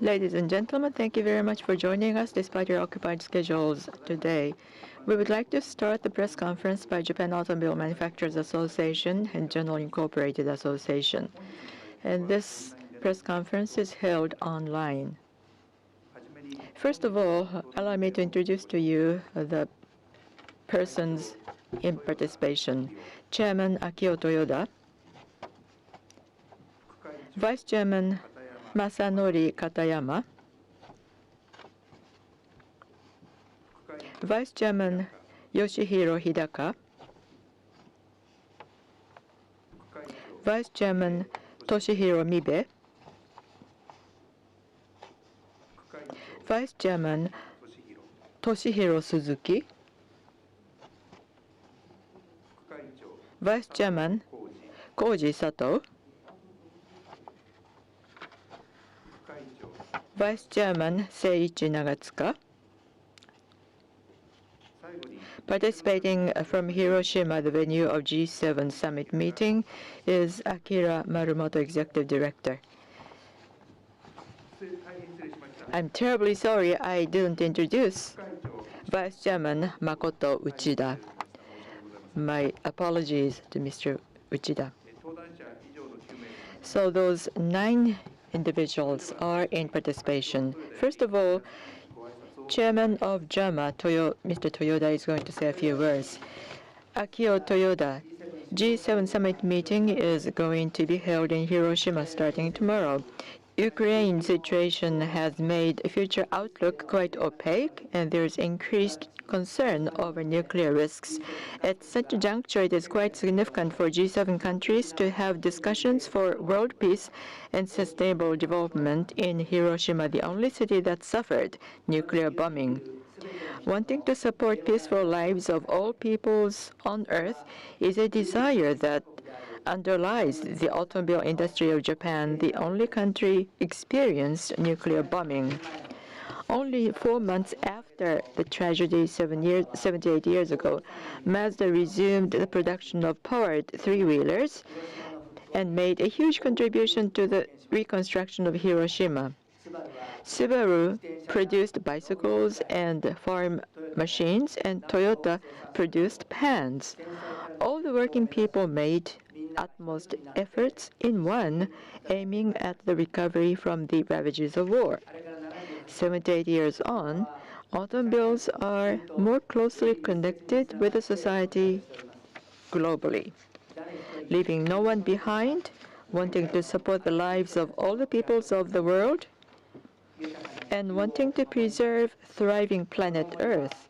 Ladies and gentlemen, thank you very much for joining us despite your occupied schedules today. We would like to start the press conference by Japan Automobile Manufacturers Association and General Incorporated Association. And this press conference is held online. First of all, allow me to introduce to you the persons in participation. Chairman Akio Toyoda, Vice Chairman Masanori Katayama, Vice Chairman Yoshihiro Hidaka, Vice Chairman Toshihiro Mibe, Vice Chairman Toshihiro Suzuki, Vice Chairman Koji Sato, Vice Chairman Seiichi Nagatsuka. Participating from Hiroshima, the venue of G7 summit meeting, is Akira Marumoto, Executive Director. I'm terribly sorry I didn't introduce Vice Chairman Makoto Uchida. My apologies to Mr. Uchida. So those 9 individuals are in participation. First of all, Chairman of JAMA, Mr. Toyoda, is going to say a few words. Akio Toyoda, G7 summit meeting is going to be held in Hiroshima starting tomorrow. Ukraine situation has made future outlook quite opaque, and there's increased concern over nuclear risks. At such a juncture, it is quite significant for G7 countries to have discussions for world peace and sustainable development in Hiroshima, the only city that suffered nuclear bombing. Wanting to support peaceful lives of all peoples on Earth is a desire that underlies the automobile industry of Japan, the only country experienced nuclear bombing. Only 4 months after the tragedy 78 years ago, Mazda resumed the production of powered three-wheelers and made a huge contribution to the reconstruction of Hiroshima. Subaru produced bicycles and farm machines, and Toyota produced pans. All the working people made utmost efforts in one, aiming at the recovery from the ravages of war. 78 years on, automobiles are more closely connected with the society globally, leaving no one behind, wanting to support the lives of all the peoples of the world, and wanting to preserve thriving planet Earth.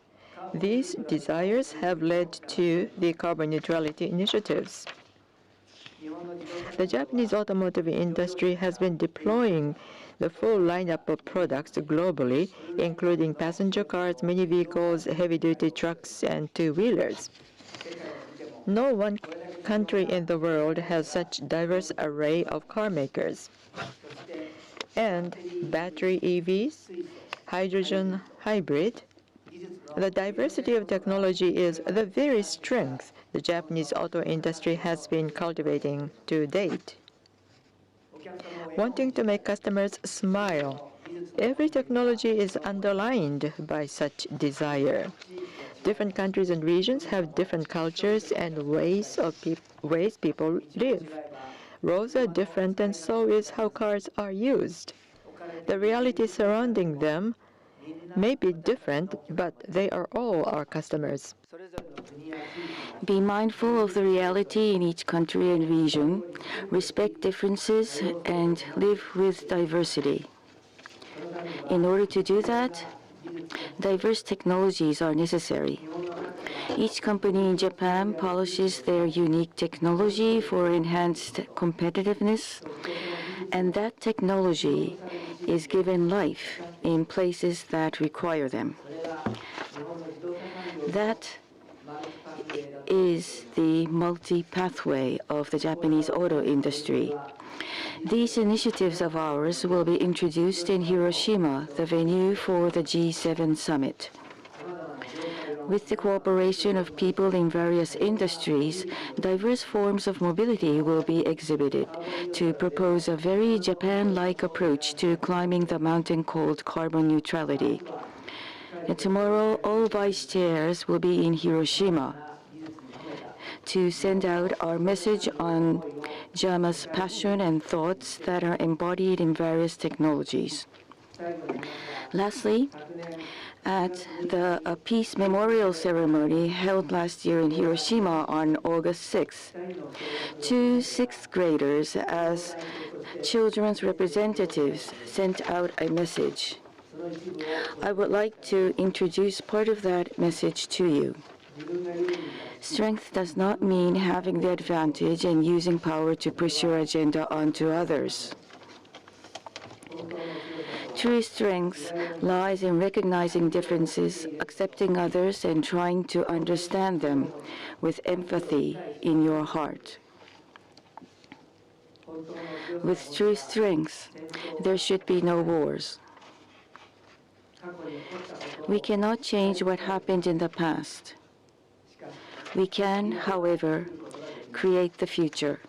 These desires have led to the carbon neutrality initiatives. The Japanese automotive industry has been deploying the full lineup of products globally, including passenger cars, mini vehicles, heavy-duty trucks, and two-wheelers. No one country in the world has such diverse array of car makers. And battery EVs, hydrogen hybrid, the diversity of technology is the very strength the Japanese auto industry has been cultivating to date. Wanting to make customers smile, every technology is underlined by such desire. Different countries and regions have different cultures and ways people live. Roads are different, and so is how cars are used. The reality surrounding them may be different, but they are all our customers. Be mindful of the reality in each country and region, respect differences, and live with diversity. In order to do that, diverse technologies are necessary. Each company in Japan polishes their unique technology for enhanced competitiveness, and that technology is given life in places that require them. That is the multi-pathway of the Japanese auto industry. These initiatives of ours will be introduced in Hiroshima, the venue for the G7 summit. With the cooperation of people in various industries, diverse forms of mobility will be exhibited to propose a very Japan-like approach to climbing the mountain called carbon neutrality. And tomorrow, all vice chairs will be in Hiroshima to send out our message on JAMA's passion and thoughts that are embodied in various technologies. Lastly, at the Peace Memorial Ceremony held last year in Hiroshima on August 6th, two sixth graders as children's representatives sent out a message. I would like to introduce part of that message to you. Strength does not mean having the advantage and using power to push your agenda onto others. True strength lies in recognizing differences, accepting others, and trying to understand them with empathy in your heart. With true strength, there should be no wars. We cannot change what happened in the past. We can, however, create the future.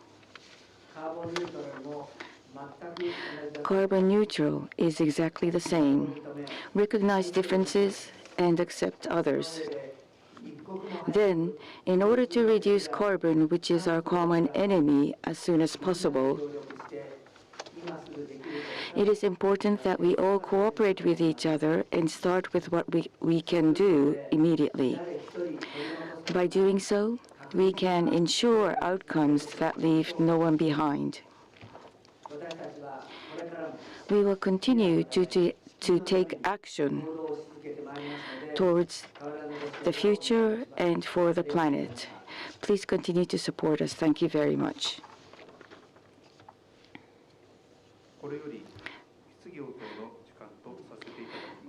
Carbon neutral is exactly the same. Recognize differences and accept others. Then, in order to reduce carbon, which is our common enemy, as soon as possible, it is important that we all cooperate with each other and start with what we can do immediately. By doing so, we can ensure outcomes that leave no one behind. We will continue to take action towards the future and for the planet. Please continue to support us. Thank you very much.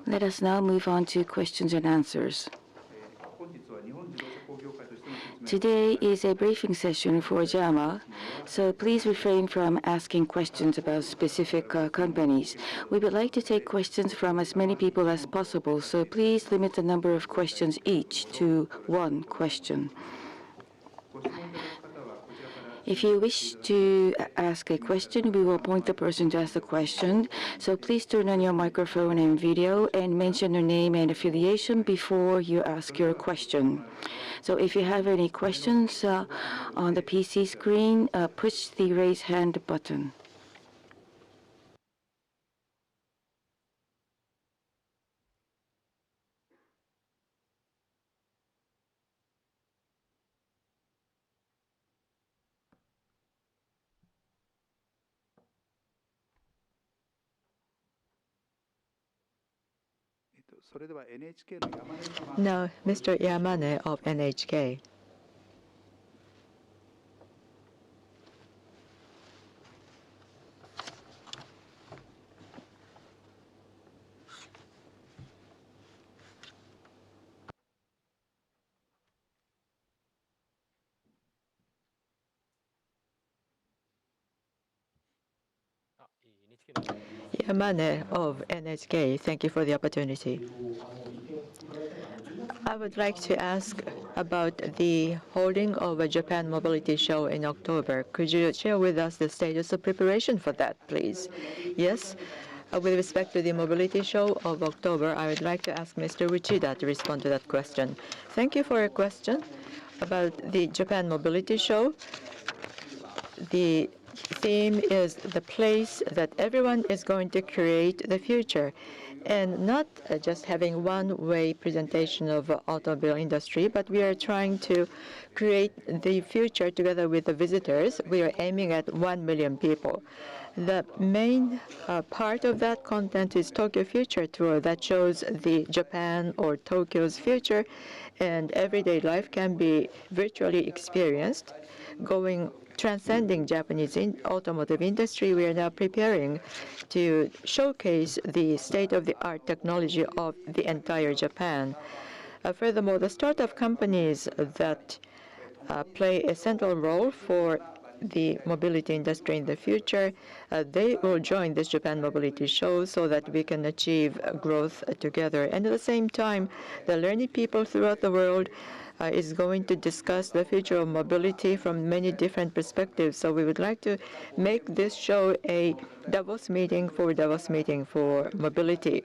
Let us now move on to questions and answers. Today is a briefing session for JAMA, so please refrain from asking questions about specific companies. We would like to take questions from as many people as possible, so please limit the number of questions each to one question. If you wish to ask a question, we will point the person to ask the question. So please turn on your microphone and video and mention your name and affiliation before you ask your question. So if you have any questions on the PC screen, push the raise hand button. Now, Mr. Yamane of NHK. Yamane of NHK, thank you for the opportunity. I would like to ask about the holding of a Japan Mobility Show in October. Could you share with us the status of preparation for that, please? Yes. With respect to the Mobility Show of October, I would like to ask Mr. Uchida to respond to that question. Thank you for your question about the Japan Mobility Show. The theme is the place that everyone is going to create the future, and not just having one-way presentation of automobile industry, but we are trying to create the future together with the visitors. We are aiming at 1 million people. The main part of that content is Tokyo Future Tour that shows the Japan or Tokyo's future, and everyday life can be virtually experienced. Transcending Japanese automotive industry, we are now preparing to showcase the state-of-the-art technology of the entire Japan. Furthermore, the startup companies that play a central role for the mobility industry in the future, they will join this Japan Mobility Show so that we can achieve growth together. And at the same time, the learning people throughout the world is going to discuss the future of mobility from many different perspectives. So we would like to make this show a Davos meeting for mobility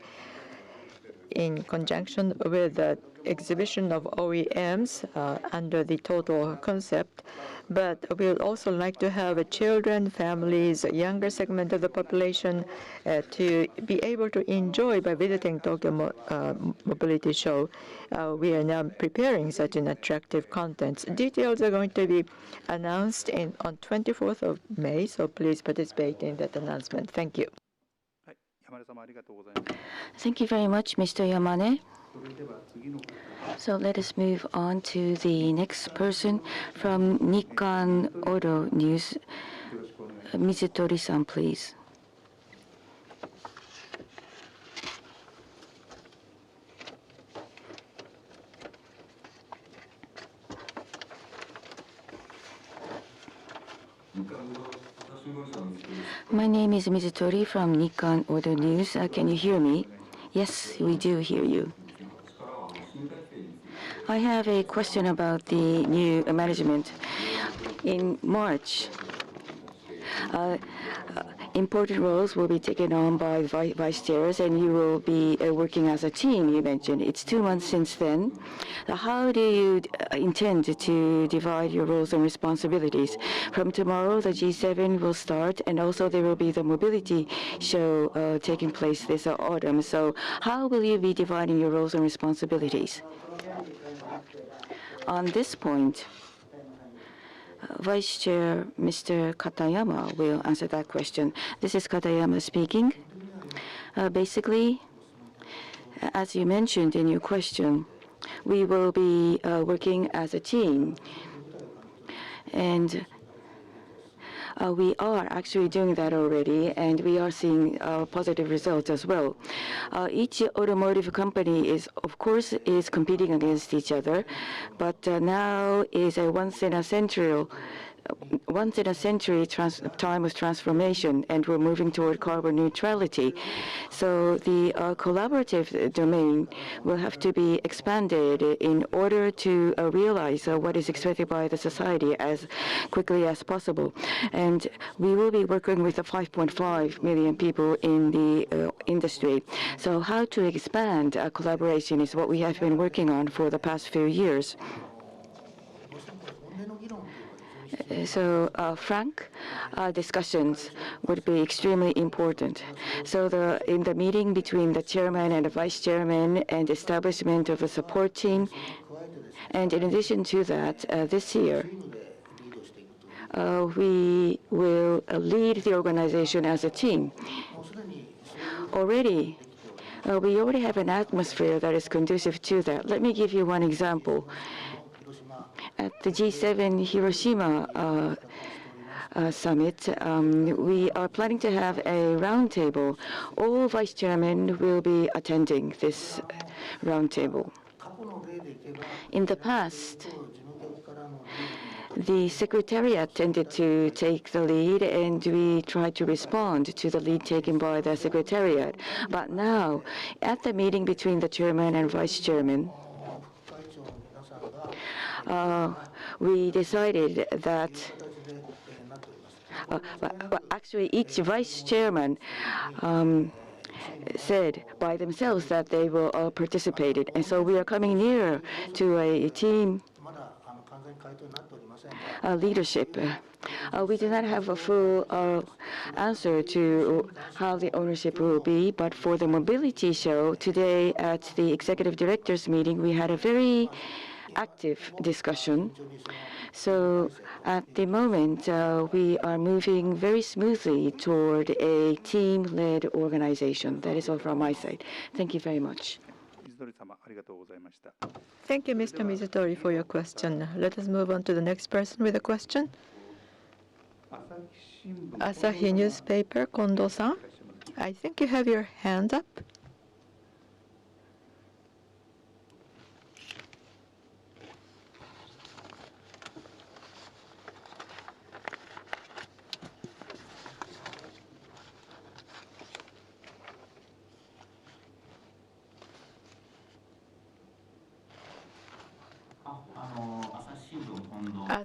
in conjunction with the exhibition of OEMs under the total concept. But we would also like to have children, families, a younger segment of the population to be able to enjoy by visiting Tokyo Mobility Show. We are now preparing such an attractive content. Details are going to be announced on 24th of May, so please participate in that announcement. Thank you. Thank you very much, Mr. Yamane. So let us move on to the next person from Nikkan Auto News. Mizutori-san, please. My name is Mizutori from Nikkan Auto News. Can you hear me? Yes, we do hear you. I have a question about the new management. In March, important roles will be taken on by vice chairs, and you will be working as a team, you mentioned. It's 2 months since then. How do you intend to divide your roles and responsibilities? From tomorrow, the G7 will start, and also there will be the mobility show taking place this autumn. So how will you be dividing your roles and responsibilities? On this point, Vice Chair Mr. Katayama will answer that question. This is Katayama speaking. Basically, as you mentioned in your question, we will be working as a team. And we are actually doing that already, and we are seeing positive results as well. Each automotive company is, of course, competing against each other, but now is a once-in-a-century time of transformation, and we're moving toward carbon neutrality. So the collaborative domain will have to be expanded in order to realize what is expected by the society as quickly as possible. And we will be working with the 5.5 million people in the industry. So how to expand collaboration is what we have been working on for the past few years. So frank discussions would be extremely important. So in the meeting between the chairman and the vice chairman and establishment of a support team, and in addition to that, this year, we will lead the organization as a team. We already have an atmosphere that is conducive to that. Let me give you one example. At the G7 Hiroshima summit, we are planning to have a roundtable. All vice chairmen will be attending this roundtable. In the past, the Secretariat tended to take the lead, and we tried to respond to the lead taken by the Secretariat. But now, at the meeting between the chairman and vice chairman, we decided that actually each vice chairman said by themselves that they will participate. And so we are coming nearer to a team leadership. We do not have a full answer to how the ownership will be, but for the mobility show today at the executive directors meeting, we had a very active discussion. So at the moment, we are moving very smoothly toward a team-led organization. That is all from my side. Thank you very much. Thank you, Mr. Mizutori, for your question. Let us move on to the next person with a question. Asahi Newspaper, Kondo-san. I think you have your hand up.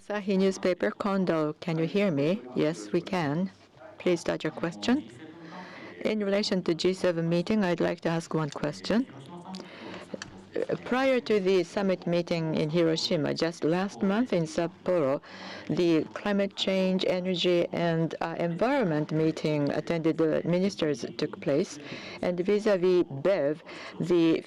Asahi newspaper, Kondo. Can you hear me? Yes, we can. Please start your question. In relation to G7 meeting, I'd like to ask one question. Prior to the summit meeting in Hiroshima, just last month in Sapporo, the climate change, energy, and environment meeting attended the ministers took place. And vis-a-vis BEV, the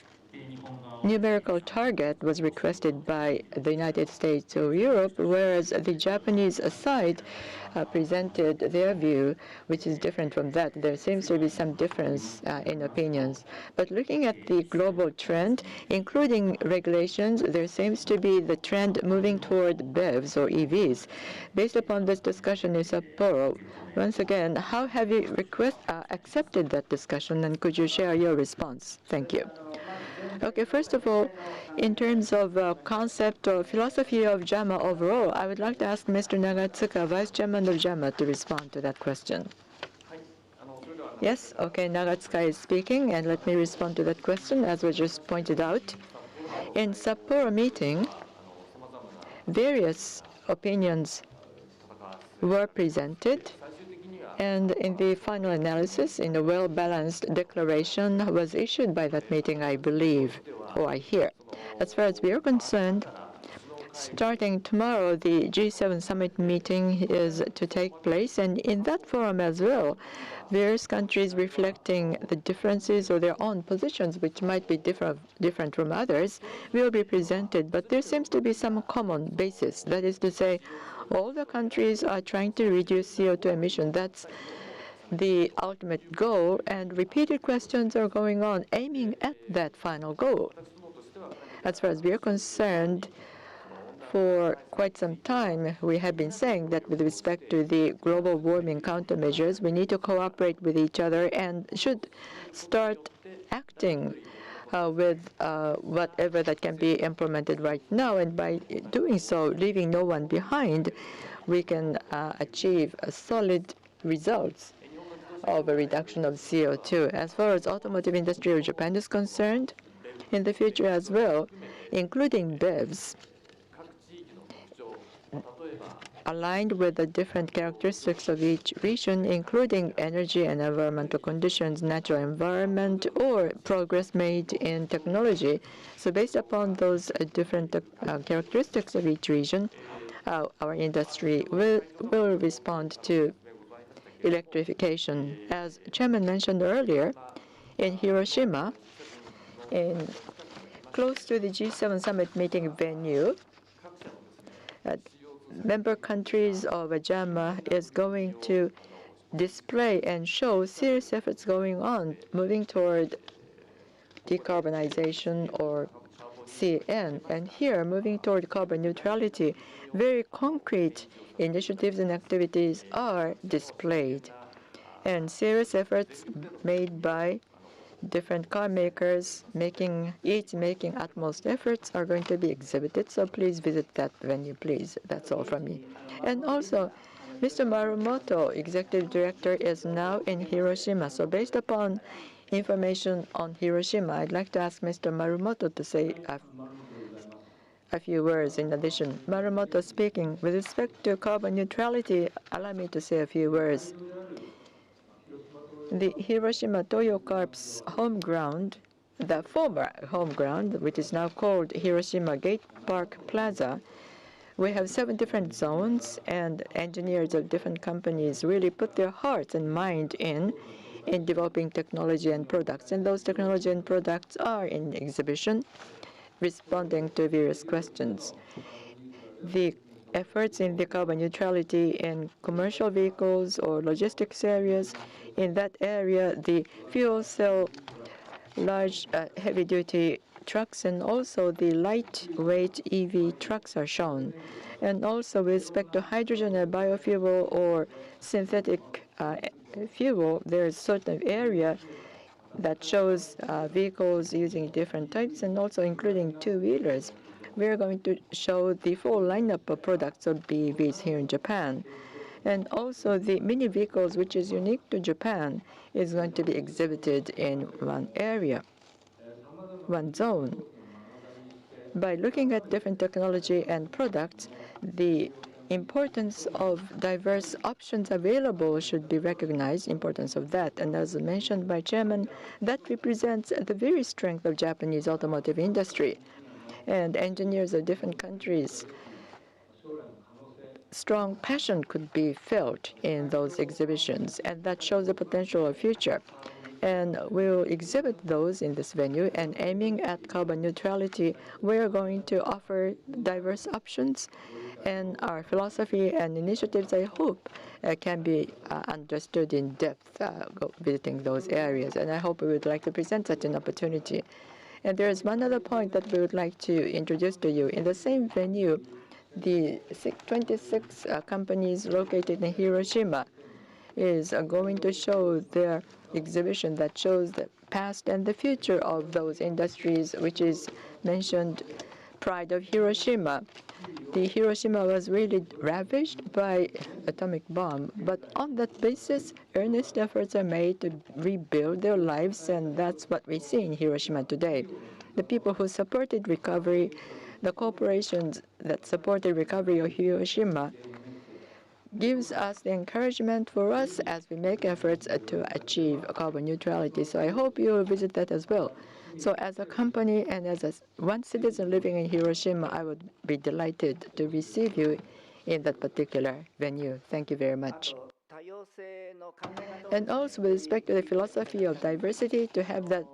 numerical target was requested by the United States or Europe, whereas the Japanese side presented their view, which is different from that. There seems to be some difference in opinions. But looking at the global trend, including regulations, there seems to be the trend moving toward BEVs or EVs. Based upon this discussion in Sapporo, once again, how have you accepted that discussion, and could you share your response? Thank you. Okay, first of all, in terms of concept or philosophy of JAMA overall, I would like to ask Mr. Nagatsuka, Vice Chairman of JAMA, to respond to that question. Yes, okay, Nagatsuka is speaking, and let me respond to that question. As was just pointed out, in Sapporo meeting, various opinions were presented, and in the final analysis, in a well-balanced declaration was issued by that meeting, I believe, or I hear. As far as we are concerned, starting tomorrow, the G7 summit meeting is to take place, and in that forum as well, various countries reflecting the differences or their own positions, which might be different from others, will be presented. But there seems to be some common basis. That is to say, all the countries are trying to reduce CO2 emission. That's the ultimate goal, and repeated questions are going on aiming at that final goal. As far as we are concerned, for quite some time, we have been saying that with respect to the global warming countermeasures, we need to cooperate with each other and should start acting with whatever that can be implemented right now. And by doing so, leaving no one behind, we can achieve solid results of a reduction of CO2. As far as automotive industry of Japan is concerned, in the future as well, including BEVs, aligned with the different characteristics of each region, including energy and environmental conditions, natural environment, or progress made in technology. So based upon those different characteristics of each region, our industry will respond to electrification. As Chairman mentioned earlier, in Hiroshima, close to the G7 summit meeting venue, member countries of JAMA is going to display and show serious efforts going on moving toward decarbonization or CN. And here, moving toward carbon neutrality, very concrete initiatives and activities are displayed. And serious efforts made by different car makers, each making utmost efforts, are going to be exhibited. So please visit that venue, please. That's all from me. And also, Mr. Marumoto, Executive Director, is now in Hiroshima. So based upon information on Hiroshima, I'd like to ask Mr. Marumoto to say a few words in addition. Marumoto speaking. With respect to carbon neutrality, allow me to say a few words. The Hiroshima Toyo Corp's home ground, the former home ground, which is now called Hiroshima Gate Park Plaza, we have 7 different zones, and engineers of different companies really put their hearts and mind in developing technology and products. And those technology and products are in exhibition, responding to various questions. The efforts in the carbon neutrality in commercial vehicles or logistics areas, in that area, the fuel cell large heavy-duty trucks and also the lightweight EV trucks are shown. And also with respect to hydrogen and biofuel or synthetic fuel, there is certain area that shows vehicles using different types and also including two-wheelers. We are going to show the full lineup of products of BEVs here in Japan. And also the mini vehicles, which is unique to Japan, is going to be exhibited in one area, one zone. By looking at different technology and products, the importance of diverse options available should be recognized, importance of that. And as mentioned by Chairman, that represents the very strength of Japanese automotive industry. And engineers of different countries, strong passion could be felt in those exhibitions, and that shows the potential of future. And we'll exhibit those in this venue, and aiming at carbon neutrality, we're going to offer diverse options, and our philosophy and initiatives, I hope, can be understood in depth visiting those areas. And I hope we would like to present such an opportunity. And there is one other point that we would like to introduce to you. In the same venue, the 26 companies located in Hiroshima is going to show their exhibition that shows the past and the future of those industries, which is mentioned Pride of Hiroshima. The Hiroshima was really ravaged by atomic bomb, but on that basis, earnest efforts are made to rebuild their lives, and that's what we see in Hiroshima today. The people who supported recovery, the corporations that supported recovery of Hiroshima, gives us the encouragement for us as we make efforts to achieve carbon neutrality. So I hope you will visit that as well. So as a company and as one citizen living in Hiroshima, I would be delighted to receive you in that particular venue. Thank you very much. And also with respect to the philosophy of diversity, to have that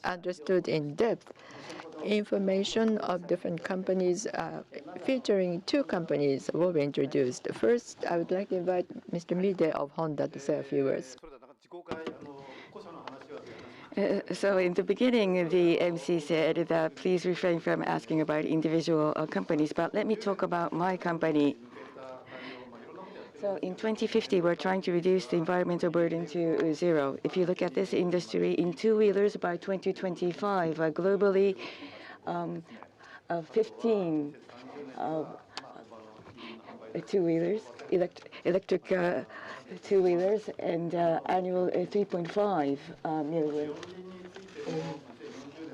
understood in depth, information of different companies featuring two companies will be introduced. First, I would like to invite Mr. Mibe of Honda to say a few words. So in the beginning, the MC said that please refrain from asking about individual companies, but let me talk about my company. So in 2050, we're trying to reduce the environmental burden to zero. If you look at this industry, in two-wheelers by 2025, globally, 15 two-wheelers, electric two-wheelers, and annual 3.5 million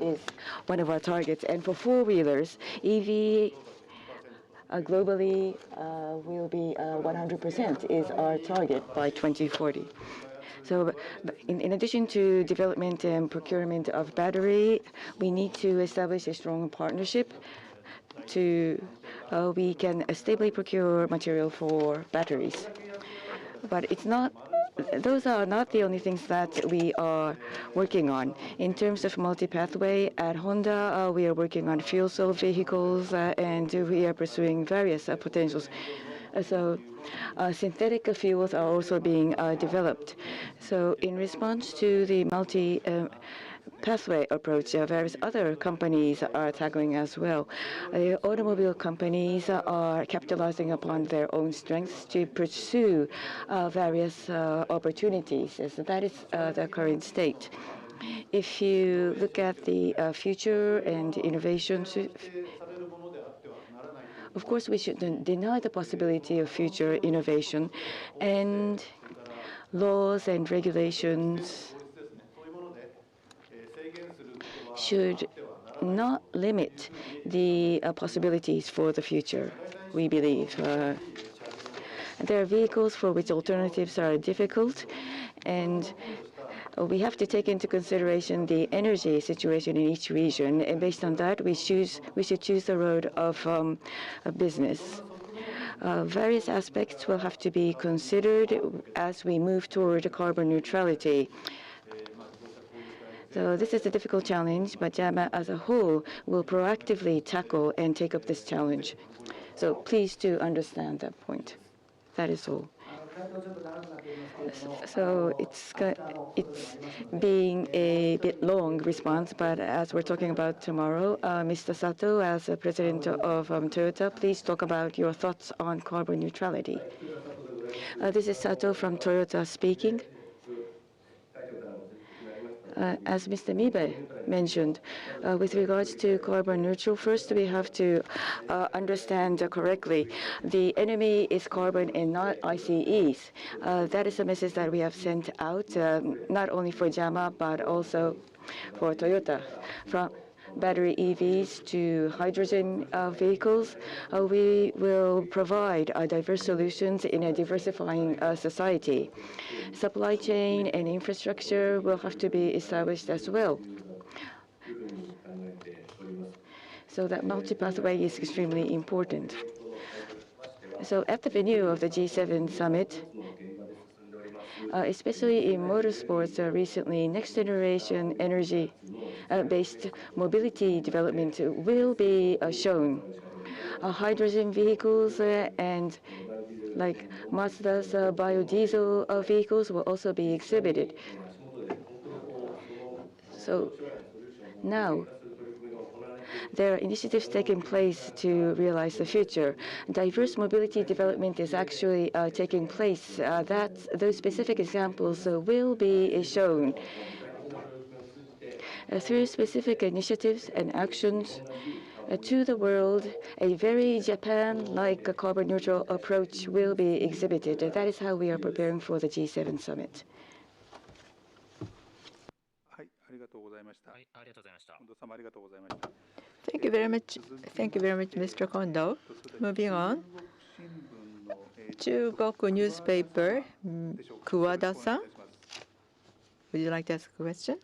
is one of our targets. And for four-wheelers, EV globally will be 100% is our target by 2040. So in addition to development and procurement of battery, we need to establish a strong partnership to we can stably procure material for batteries. But it's not. Those are not the only things that we are working on. In terms of multi-pathway, at Honda, we are working on fuel cell vehicles, and we are pursuing various potentials. So synthetic fuels are also being developed. So in response to the multi-pathway approach, various other companies are tackling as well. Automobile companies are capitalizing upon their own strengths to pursue various opportunities. So that is the current state. If you look at the future and innovations, of course, we shouldn't deny the possibility of future innovation, and laws and regulations should not limit the possibilities for the future, we believe. There are vehicles for which alternatives are difficult, and we have to take into consideration the energy situation in each region, and based on that, we should choose the road of business. Various aspects will have to be considered as we move toward carbon neutrality. So this is a difficult challenge, but JAMA as a whole will proactively tackle and take up this challenge. So please do understand that point. That is all. So it's being a bit long response, but as we're talking about tomorrow, Mr. Sato, as president of Toyota, please talk about your thoughts on carbon neutrality. This is Sato from Toyota speaking. As Mr. Mibe mentioned, with regards to carbon neutral, first we have to understand correctly. The enemy is carbon and not ICEs. That is a message that we have sent out, not only for JAMA, but also for Toyota. battery EVs to hydrogen vehicles, we will provide diverse solutions in a diversifying society. Supply chain and infrastructure will have to be established as well. So that multi-pathway is extremely important. So at the venue of the G7 summit, especially in motorsports recently, next-generation energy-based mobility development will be shown. Hydrogen vehicles and like Mazda's biodiesel vehicles will also be exhibited. So now, there are initiatives taking place to realize the future. Diverse mobility development is actually taking place. Those specific examples will be shown. Through specific initiatives and actions to the world, a very Japan-like carbon neutral approach will be exhibited. That is how we are preparing for the G7 summit. Thank you very much. Thank you very much, Mr. Kondo. Moving on. Chugoku newspaper, Kuwada-san. Would you like to ask a question?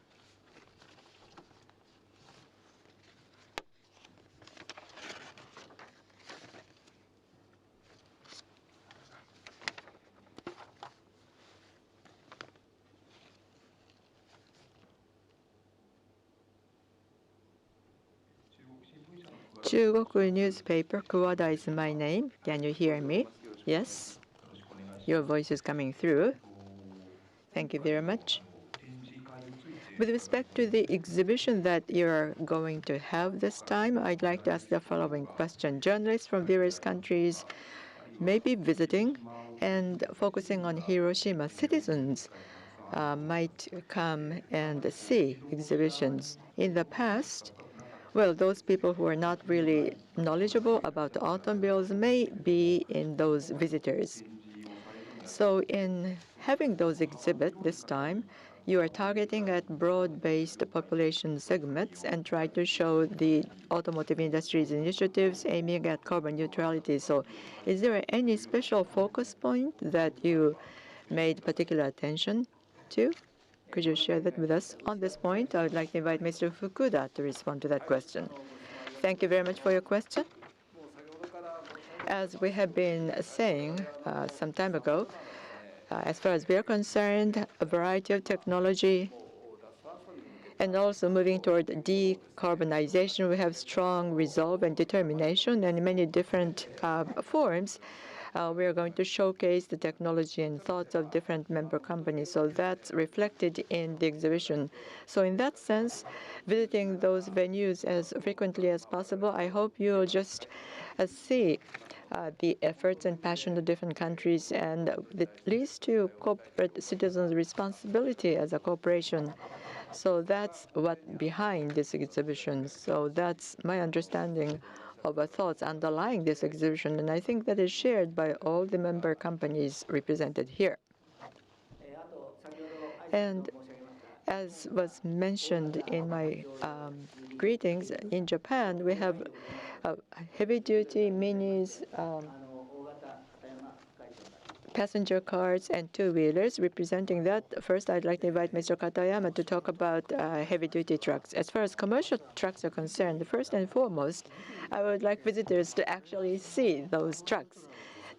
Chugoku newspaper, Kuwada is my name. Can you hear me? Yes. Your voice is coming through. Thank you very much. With respect to the exhibition that you're going to have this time, I'd like to ask the following question. Journalists from various countries may be visiting and focusing on Hiroshima. Citizens might come and see exhibitions. In the past, well, those people who are not really knowledgeable about automobiles may be in those visitors. So in having those exhibits this time, you are targeting at broad-based population segments and try to show the automotive industry's initiatives aiming at carbon neutrality. So is there any special focus point that you made particular attention to? Could you share that with us? On this point, I would like to invite Mr. Fukuda to respond to that question. Thank you very much for your question. As we have been saying some time ago, as far as we are concerned, a variety of technology and also moving toward decarbonization, we have strong resolve and determination, and in many different forms. We are going to showcase the technology and thoughts of different member companies. So that's reflected in the exhibition. So in that sense, visiting those venues as frequently as possible, I hope you'll just see the efforts and passion of different countries, and it leads to corporate citizens' responsibility as a corporation. So that's what behind this exhibition. So that's my understanding of the thoughts underlying this exhibition, and I think that is shared by all the member companies represented here. And as was mentioned in my greetings, in Japan, we have heavy-duty minis, passenger cars and two-wheelers. Representing that, first I'd like to invite Mr. Katayama to talk about heavy-duty trucks. As far as commercial trucks are concerned, first and foremost, I would like visitors to actually see those trucks,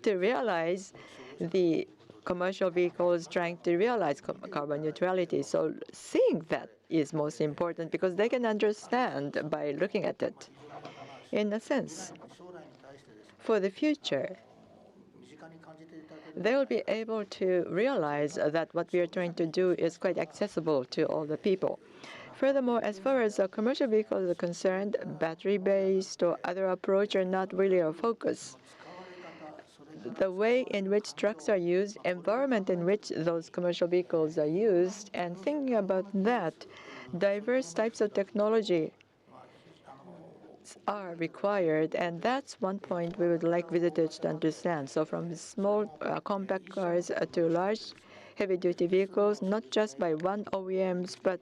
to realize the commercial vehicles trying to realize carbon neutrality. So seeing that is most important because they can understand by looking at it. In a sense, for the future, they will be able to realize that what we are trying to do is quite accessible to all the people. Furthermore, as far as commercial vehicles are concerned, battery-based or other approach are not really our focus. The way in which trucks are used, environment in which those commercial vehicles are used, and thinking about that, diverse types of technology are required, and that's one point we would like visitors to understand. So from small compact cars to large heavy-duty vehicles, not just by one OEMs, but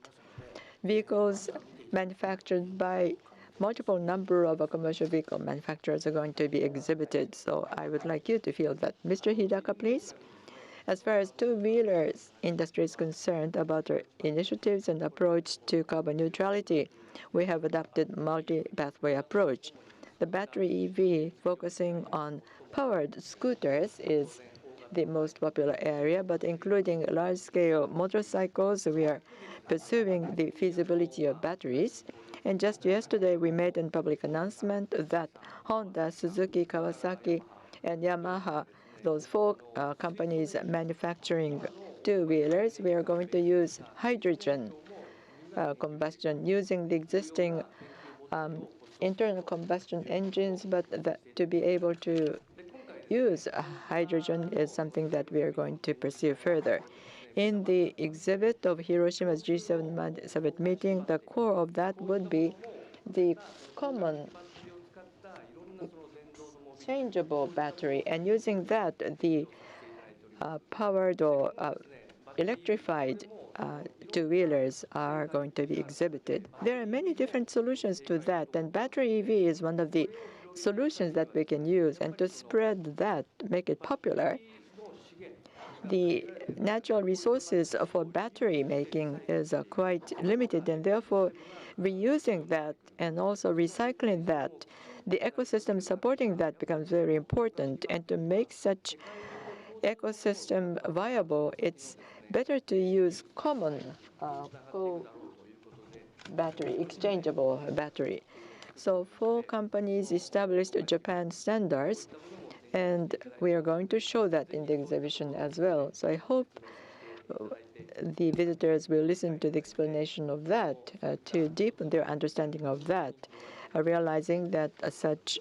vehicles manufactured by multiple number of commercial vehicle manufacturers are going to be exhibited. So I would like you to feel that. Mr. Hidaka, please. As far as two-wheelers industry is concerned about our initiatives and approach to carbon neutrality, we have adopted multi-pathway approach. The battery EV focusing on powered scooters is the most popular area, but including large-scale motorcycles, we are pursuing the feasibility of batteries. And just yesterday, we made a public announcement that Honda, Suzuki, Kawasaki, and Yamaha, those four companies manufacturing two-wheelers, we are going to use hydrogen combustion using the existing internal combustion engines, but to be able to use hydrogen is something that we are going to pursue further. In the exhibit of Hiroshima's G7 summit meeting, the core of that would be the common exchangeable battery, and using that, the powered or electrified two-wheelers are going to be exhibited. There are many different solutions to that, and battery EV is one of the solutions that we can use. And to spread that, make it popular, the natural resources for battery making is quite limited, and therefore reusing that and also recycling that, the ecosystem supporting that becomes very important. And to make such ecosystem viable, it's better to use common battery, exchangeable battery. So four companies established Japan standards, and we are going to show that in the exhibition as well. So I hope the visitors will listen to the explanation of that to deepen their understanding of that, realizing that such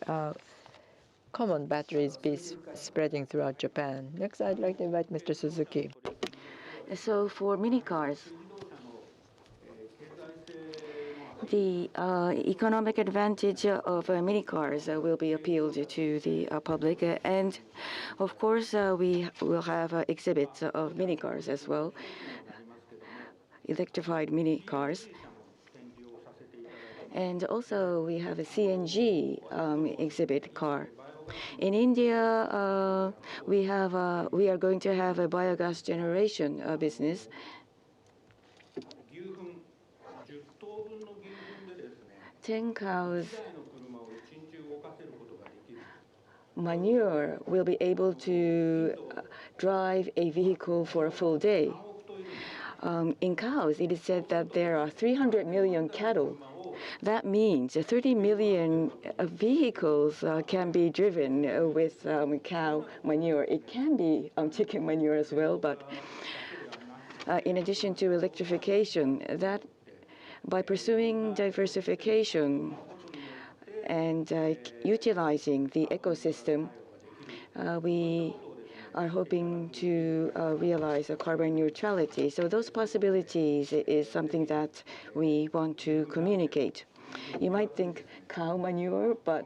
common batteries be spreading throughout Japan. Next, I'd like to invite Mr. Suzuki. So for mini cars, the economic advantage of mini cars will be appealed to the public, and of course we will have exhibits of mini cars as well, electrified mini cars. And also we have a CNG exhibit car. In India, we are going to have a biogas generation business. 10 cows manure will be able to drive a vehicle for a full day. In cows, it is said that there are 300 million cattle. That means 30 million vehicles can be driven with cow manure. It can be chicken manure as well, but in addition to electrification, that by pursuing diversification and utilizing the ecosystem, we are hoping to realize a carbon neutrality. So those possibilities is something that we want to communicate. You might think cow manure, but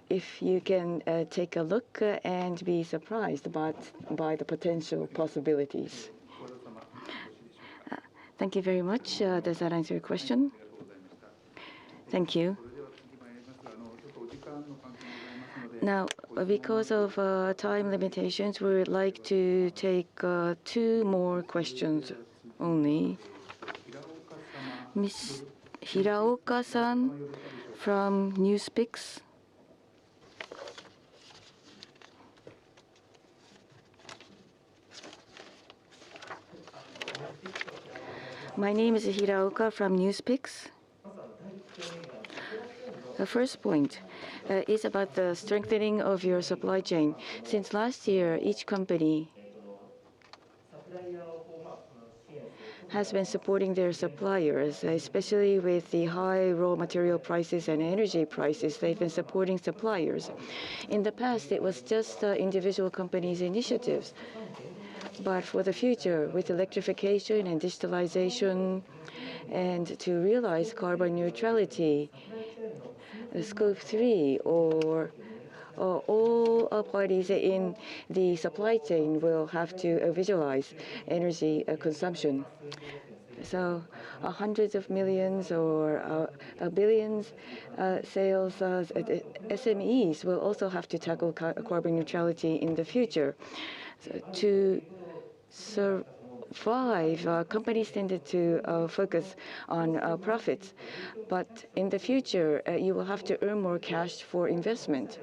if you can take a look and be surprised by the potential possibilities. Thank you very much. Does that answer your question? Thank you. Now, because of time limitations, we would like to take 2 more questions only. Ms. Hiraoka-san from Newspix. My name is Hiraoka from Newspix. The first point is about the strengthening of your supply chain. Since last year, each company has been supporting their suppliers, especially with the high raw material prices and energy prices. They've been supporting suppliers. In the past, it was just individual companies' initiatives. But for the future, with electrification and digitalization, and to realize carbon neutrality, Scope 3 or all parties in the supply chain will have to visualize energy consumption. So hundreds of millions or billions sales SMEs will also have to tackle carbon neutrality in the future. So to survive, companies tended to focus on profits, but in the future, you will have to earn more cash for investment.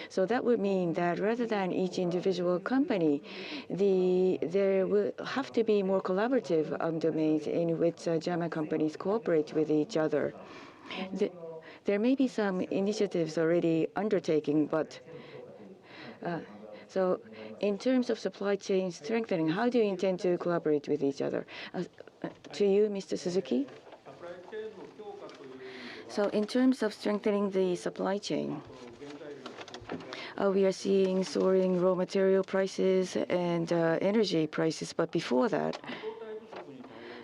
So that would mean that rather than each individual company, there will have to be more collaborative domains in which JAMA companies cooperate with each other. There may be some initiatives already undertaking, but so in terms of supply chain strengthening, how do you intend to collaborate with each other? To you, Mr. Suzuki. So in terms of strengthening the supply chain, we are seeing soaring raw material prices and energy prices. But before that,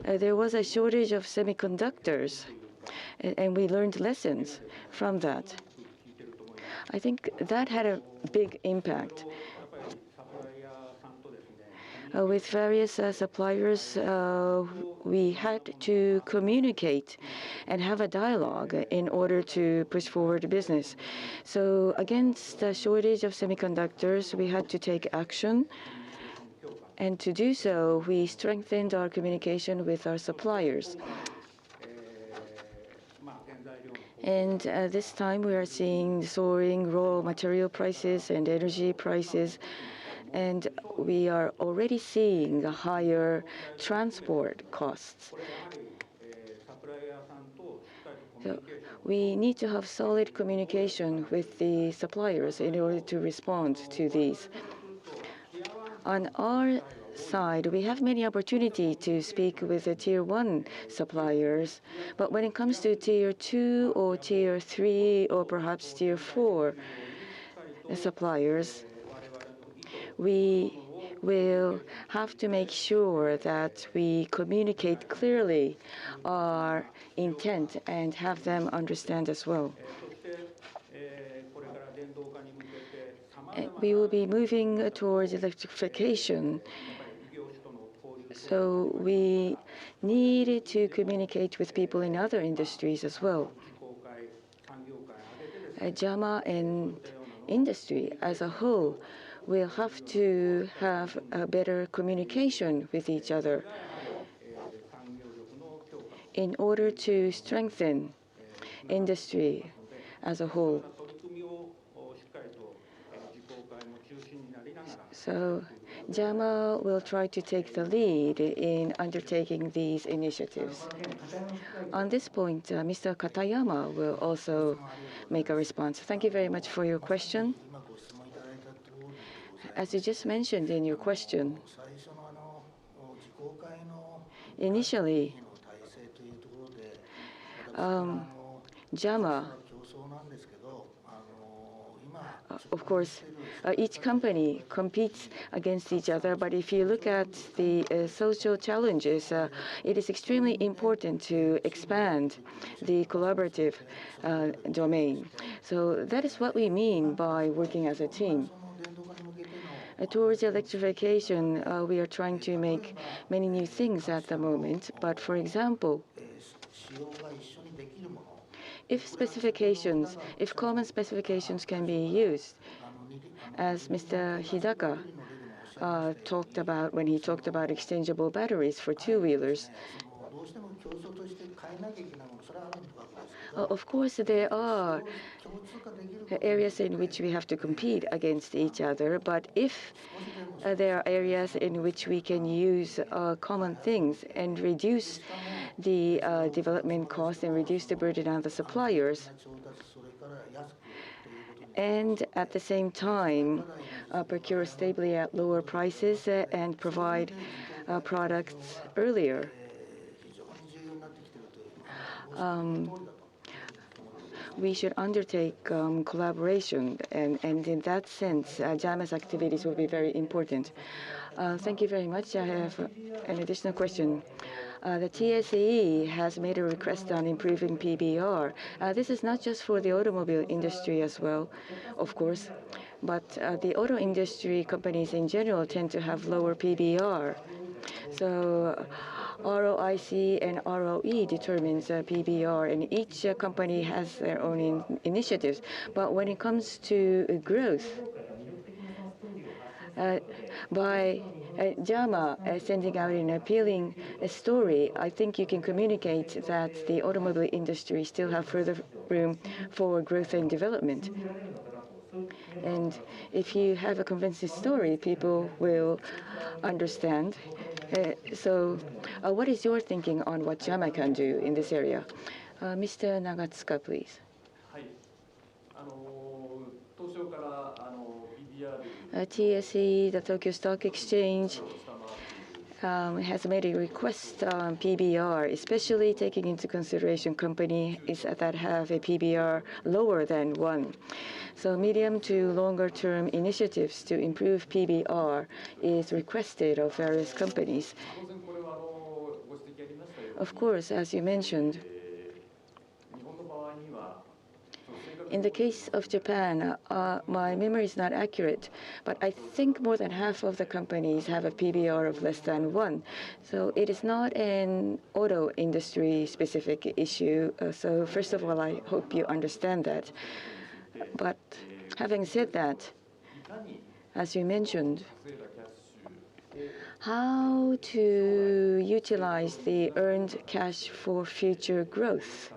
there was a shortage of semiconductors, and we learned lessons from that. I think that had a big impact. With various suppliers, we had to communicate and have a dialogue in order to push forward business. So against the shortage of semiconductors, we had to take action. And to do so, we strengthened our communication with our suppliers. And this time we are seeing soaring raw material prices and energy prices. And we are already seeing higher transport costs. So we need to have solid communication with the suppliers in order to respond to these. On our side, we have many opportunities to speak with the Tier 1 suppliers, but when it comes to Tier 2 or Tier 3 or perhaps Tier 4 suppliers, we will have to make sure that we communicate clearly our intent and have them understand as well. We will be moving towards electrification, so we need to communicate with people in other industries as well. JAMA and industry as a whole will have to have a better communication with each other in order to strengthen industry as a whole. So JAMA will try to take the lead in undertaking these initiatives. On this point, Mr. Katayama will also make a response. Thank you very much for your question. As you just mentioned in your question, initially, JAMA, of course, each company competes against each other, but if you look at the social challenges, it is extremely important to expand the collaborative domain. So that is what we mean by working as a team. Towards electrification, we are trying to make many new things at the moment, but for example, if common specifications can be used, as Mr. Hidaka talked about when he talked about exchangeable batteries for two-wheelers, of course, there are areas in which we have to compete against each other, but if there are areas in which we can use common things and reduce the development costs and reduce the burden on the suppliers, and at the same time procure stably at lower prices and provide products earlier, we should undertake collaboration, and in that sense, JAMA's activities will be very important. Thank you very much. I have an additional question. The TSE has made a request on improving PBR. This is not just for the automobile industry as well, of course, but the auto industry companies in general tend to have lower PBR. So ROIC and ROE determines PBR, and each company has their own initiatives. But when it comes to growth, by JAMA sending out an appealing story, I think you can communicate that the automobile industry still have further room for growth and development. And if you have a convincing story, people will understand. What is your thinking on what JAMA can do in this area? Mr. Nagatsuka, please. TSE, the Tokyo Stock Exchange, has made a request on PBR, especially taking into consideration companies that have a PBR lower than 1. So medium to longer term initiatives to improve PBR is requested of various companies. Of course, as you mentioned, in the case of Japan, my memory is not accurate, but I think more than half of the companies have a PBR of less than 1. So it is not an auto industry specific issue. So first of all, I hope you understand that. But having said that, as you mentioned, how to utilize the earned cash for future growth.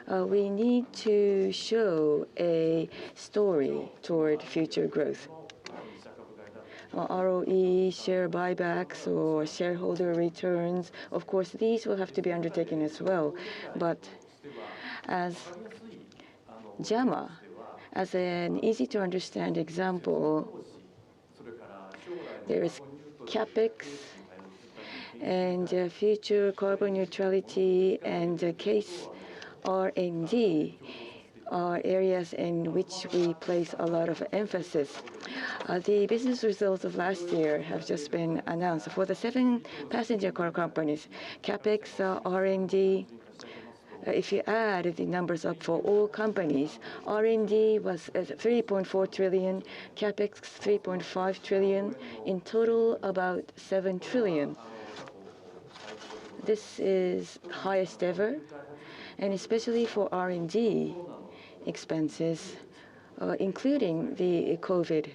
We need to show a story toward future growth. ROE, share buybacks, or shareholder returns, of course, these will have to be undertaken as well. But as JAMA, as an easy-to-understand example, there is CAPEX and future carbon neutrality and case R&D are areas in which we place a lot of emphasis. The business results of last year have just been announced. For the 7 passenger car companies, CAPEX, R&D, if you add the numbers up for all companies, R&D was 3.4 trillion, CAPEX 3.5 trillion, in total about 7 trillion. This is highest ever, and especially for R&D expenses, including the COVID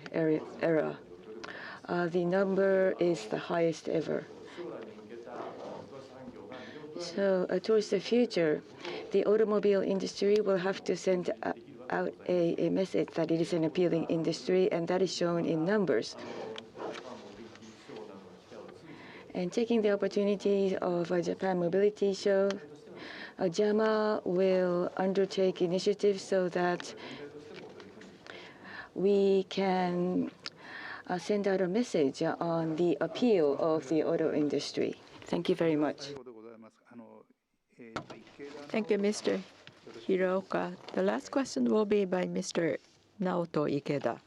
era, the number is the highest ever. So towards the future, the automobile industry will have to send out a message that it is an appealing industry, and that is shown in numbers. And taking the opportunity of a Japan Mobility Show, JAMA will undertake initiatives so that we can send out a message on the appeal of the auto industry. Thank you very much. Thank you, Mr. Hiroka. The last question will be by Mr. Naoto Ikeda.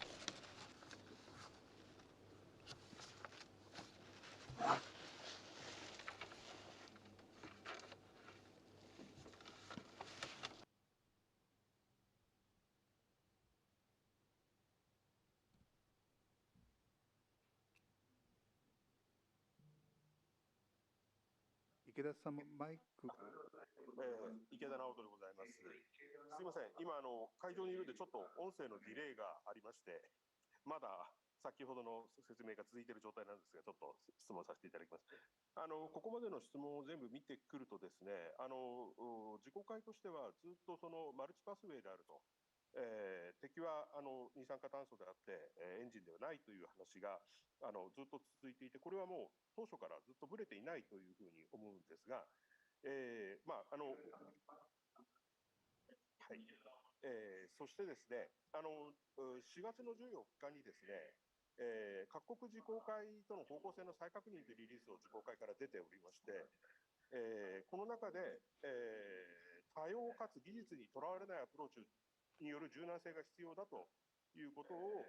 いうことを、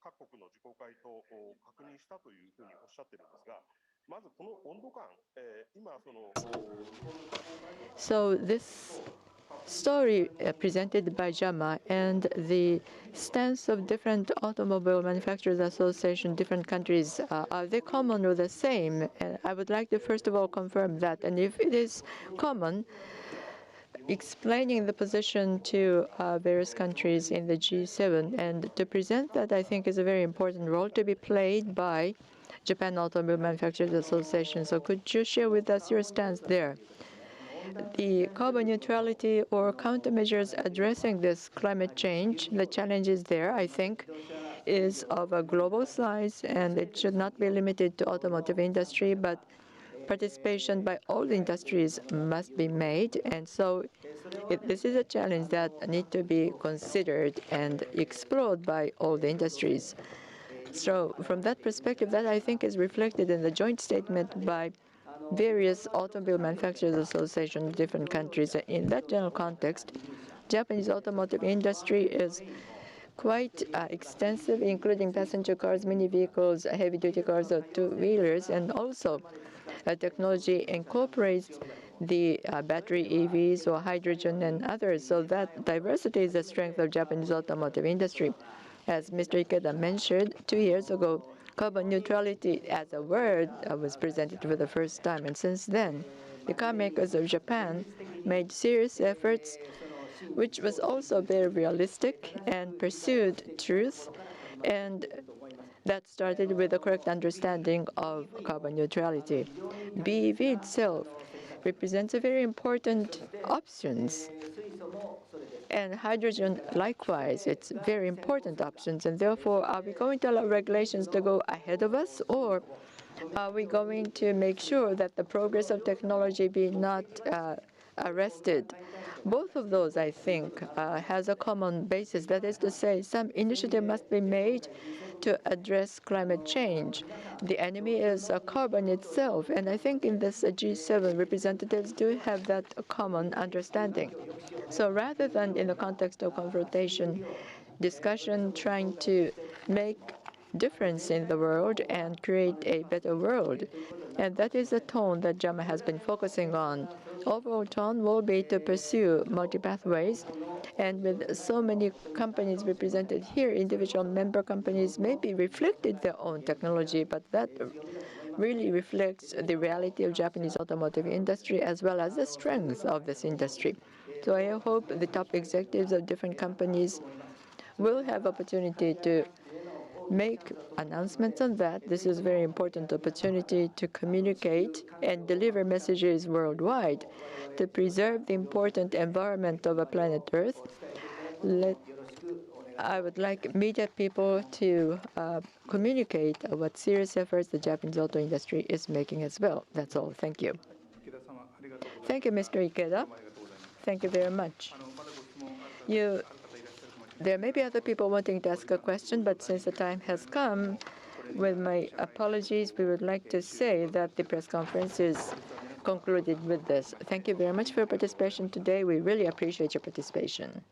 各国の自公会と確認したというふうにおっしゃってるんですが、まずこの温度感、今その。So this story presented by JAMA and the stance of different automobile manufacturers association, different countries, are they common or the same? And I would like to first of all confirm that. And if it is common, explaining the position to various countries in the G7 and to present that, I think, is a very important role to be played by Japan Automobile Manufacturers Association. So could you share with us your stance there? The carbon neutrality or countermeasures addressing this climate change, the challenges there, I think, is of a global size, and it should not be limited to automotive industry, but participation by all industries must be made. And so this is a challenge that needs to be considered and explored by all the industries. So from that perspective, that I think is reflected in the joint statement by various automobile manufacturers associations in different countries. In that general context, Japanese automotive industry is quite extensive, including passenger cars, mini vehicles, heavy-duty cars, or two-wheelers, and also technology incorporates the battery EVs or hydrogen and others. So that diversity is the strength of Japanese automotive industry. As Mr. Ikeda mentioned, 2 years ago, carbon neutrality as a word was presented for the first time, and since then, the car makers of Japan made serious efforts, which was also very realistic and pursued truth, and that started with a correct understanding of carbon neutrality. BEV itself represents a very important options, and hydrogen likewise, it's very important options, and therefore are we going to allow regulations to go ahead of us, or are we going to make sure that the progress of technology be not arrested? Both of those, I think, has a common basis. That is to say, some initiative must be made to address climate change. The enemy is carbon itself, and I think in this G7, representatives do have that common understanding. So rather than in the context of confrontation, discussion trying to make difference in the world and create a better world. And that is the tone that JAMA has been focusing on. Overall tone will be to pursue multi-pathways, and with so many companies represented here, individual member companies may be reflected their own technology, but that really reflects the reality of Japanese automotive industry as well as the strength of this industry. So I hope the top executives of different companies will have opportunity to make announcements on that. This is a very important opportunity to communicate and deliver messages worldwide to preserve the important environment of a planet Earth. I would like media people to communicate what serious efforts the Japanese auto industry is making as well. That's all. Thank you. Thank you, Mr. Ikeda. Thank you very much. There may be other people wanting to ask a question, but since the time has come, with my apologies, we would like to say that the press conference is concluded with this. Thank you very much for your participation today. We really appreciate your participation.